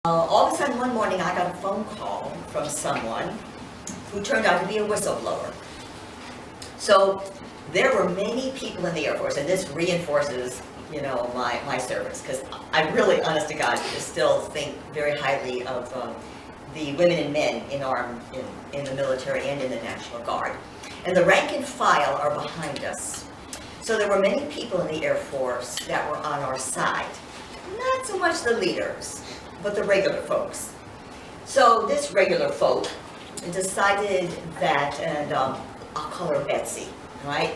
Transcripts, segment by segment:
All of a sudden one morning I got a phone call from someone who turned out to be a whistleblower. So there were many people in the Air Force, and this reinforces, my service, because I really, honest to God, still think very highly of the women and men in the military and in the National Guard. And the rank and file are behind us. So there were many people in the Air Force that were on our side. Not so much the leaders, but the regular folks. So this regular folk decided that, and I'll call her Betsy, right?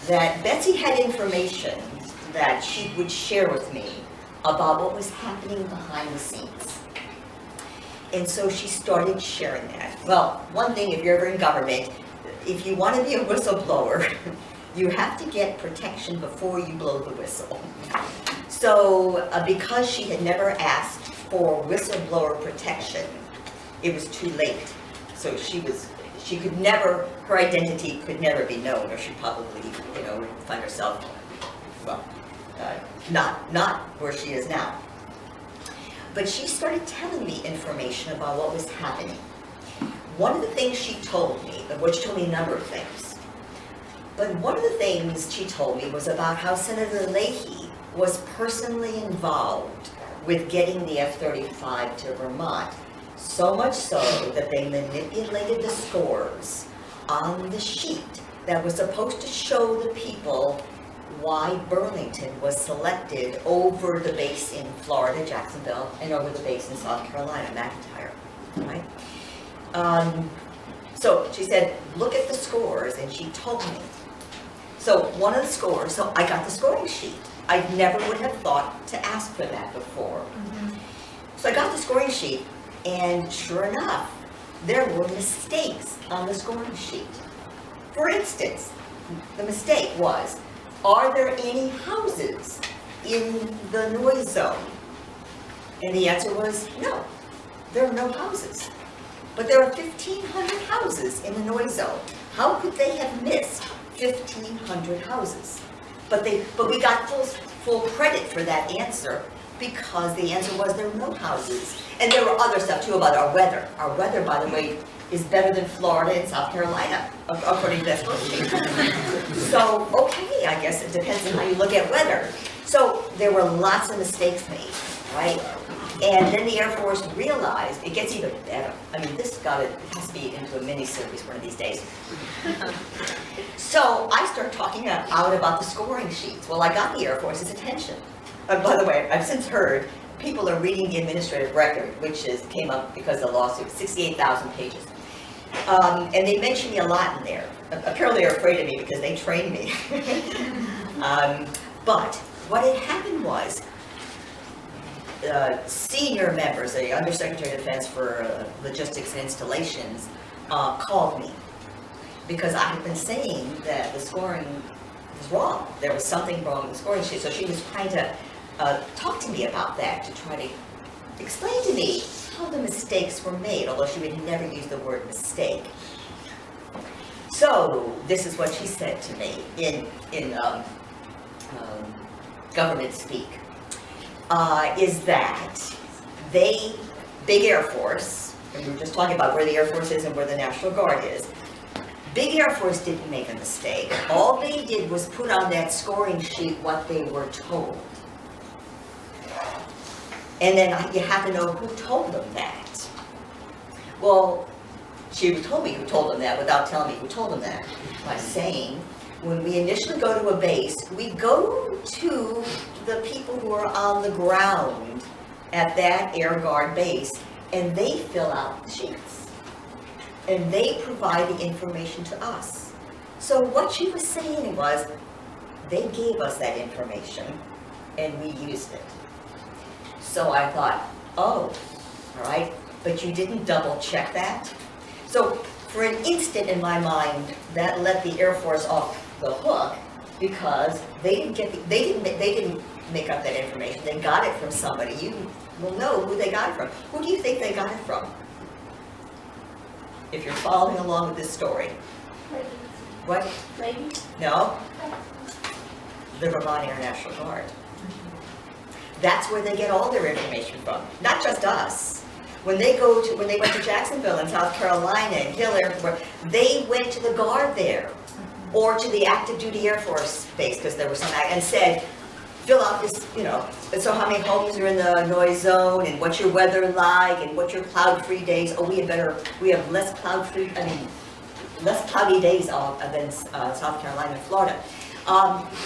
That Betsy had information that she would share with me about what was happening behind the scenes. And so she started sharing that. Well, one thing, if you're ever in government, if you want to be a whistleblower, you have to get protection before you blow the whistle. So because she had never asked for whistleblower protection, it was too late. So she could never, her identity could never be known, or she'd probably, would find herself, not where she is now. But she started telling me information about what was happening. One of the things she told me, she told me a number of things, but one of the things she told me was about how Senator Leahy was personally involved with getting the F-35 to Vermont, so much so that they manipulated the scores on the sheet that was supposed to show the people why Burlington was selected over the base in Florida, Jacksonville, and over the base in South Carolina, McIntyre, right? So she said, look at the scores, and she told me. So one of the scores, so I got the scoring sheet. I never would have thought to ask for that before. So I got the scoring sheet, and sure enough, there were mistakes on the scoring sheet. For instance, the mistake was, are there any houses in the noise zone? And the answer was no, there are no houses. But there are 1,500 houses in the noise zone. How could they have missed 1,500 houses? But we got full credit for that answer, because the answer was there were no houses. And there were other stuff too about our weather. Our weather, by the way, is better than Florida and South Carolina, according to that scorecard. So, okay, I guess it depends on how you look at weather. So there were lots of mistakes made, right? And then the Air Force realized it gets even better. I mean, it has to be into a mini-series one of these days. So I started talking out about the scoring sheets. Well, I got the Air Force's attention. By the way, I've since heard people are reading the administrative record, which came up because of the lawsuit, 68,000 pages. And they mentioned me a lot in there. Apparently they're afraid of me because they trained me. But what had happened was, senior members, the Undersecretary of Defense for Logistics and Installations, called me because I had been saying that the scoring was wrong. There was something wrong with the scoring sheet. So she was trying to talk to me about that, to try to explain to me how the mistakes were made, although she would never use the word mistake. So this is what she said to me in government speak. Is that Big Air Force, and we were just talking about where the Air Force is and where the National Guard is, Big Air Force didn't make a mistake. All they did was put on that scoring sheet what they were told. And then you have to know who told them that. Well, she told me who told them that without telling me who told them that, by saying, when we initially go to a base, we go to the people who are on the ground at that Air Guard base, and they fill out the sheets. And they provide the information to us. So what she was saying was, they gave us that information, and we used it. So I thought, oh, all right, but you didn't double check that? So for an instant in my mind, that let the Air Force off the hook, because they didn't make up that information. They got it from somebody. You will know who they got it from. Who do you think they got it from? If you're following along with this story. Ladies. What? Ladies? No. The Vermont Air National Guard. That's where they get all their information from, not just us. When they went to Jacksonville in South Carolina and Hill Air Force, they went to the Guard there, or to the active duty Air Force base, because there was some, and said, fill out this, and so how many homes are in the noise zone, and what's your weather like, and what's your cloud-free days? Oh, we have less less cloudy days than South Carolina and Florida.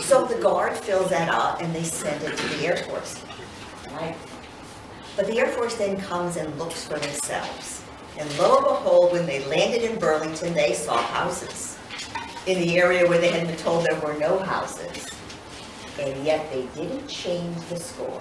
So the Guard fills that out and they send it to the Air Force, right? But the Air Force then comes and looks for themselves. And lo and behold, when they landed in Burlington, they saw houses in the area where they had been told there were no houses. And yet they didn't change the score.